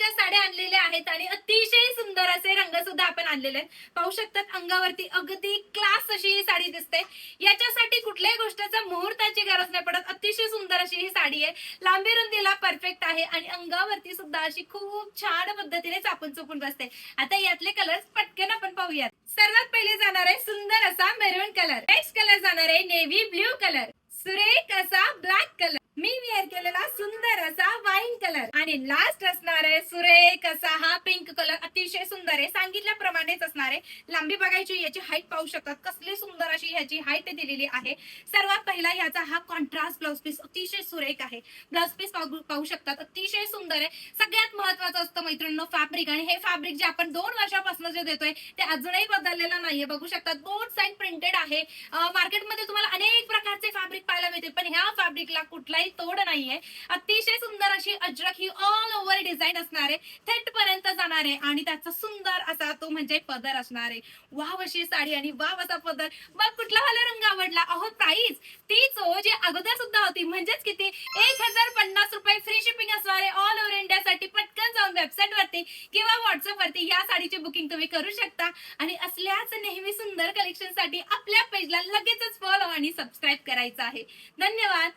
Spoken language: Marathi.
वेगवेगळ्या साड्या आणलेल्या आहेत आणि अतिशय सुंदर असे रंग सुद्धा आपण आणलेले आहेत. पाहू शकतात अंगावरती अगदी क्लास अशी ही साडी दिसते. याच्यासाठी कुठल्याही गोष्टीचा मुहूर्ताची गरज नाही पडत. अतिशय सुंदर अशी ही साडी आहे. लांबी रुंदीला परफेक्ट आहे आणि अंगावरती सुद्धा अशी खूप छान पद्धतीने चापून चोपून बसते. आता यातले कलर्स पटकन आपण पाहूयात. सर्वात पहिले जाणार आहे सुंदर असा मेरून कलर. नेक्स्ट कलर जाणार आहे नेव्ही ब्ल्यू कलर. सुरेख असा ब्लॅक कलर. मी वेअर केलेला सुंदर असा वाईन कलर आणि लास्ट असणार आहे सुरेख असा हा पिंक कलर. अतिशय सुंदर आहे, सांगितल्याप्रमाणेच असणार आहे. लांबी बघायची, याची हाईट पाहू शकतात कसली सुंदर अशी ह्याची हाईट दिलेली आहे. सर्वात पहिला ह्याचा हा कॉन्ट्रास्ट ब्लाउज पीस अतिशय सुरेख आहे. ब्लाउज पीस पाहू शकतात अतिशय सुंदर आहे. सगळ्यात महत्वाचं असतं मैत्रिणींनो फॅब्रिक, आणि हे फॅब्रिक जे आपण 2 वर्षापासून जे देतोय ते अजूनही बदललेलं नाहीये. बघू शकतात बोथ साइड प्रिंटेड आहे. मार्केटमध्ये तुम्हाला अनेक प्रकारचे फॅब्रिक पाहायला मिळतील पण ह्या फॅब्रिकला कुठलाही तोड नाहीये. अतिशय सुंदर अशी अजरक ही ऑल ओव्हर डिझाईन असणार आहे, थेट पर्यंत जाणार आहे आणि त्याचा सुंदर असा तो म्हणजे पदर असणार आहे. वाव अशी साडी आणि वाव असा पदर. मग कुठला वाला रंग आवडला? अहो प्राइस तीच हो जी अगोदर सुद्धा होती, म्हणजेच किती 1050 रुपये फ्री शिपिंग असणार आहे ऑल ओव्हर इंडियासाठी. पटकन जाऊन वेबसाईट वरती किंवा व्हॉट्सअप वरती या साडीची बुकिंग तुम्ही करू शकता आणि असल्याच नेहमी सुंदर कलेक्शन साठी आपल्या पेजला लगेचच फॉलो आणि सबस्क्राईब करायचं आहे. धन्यवाद.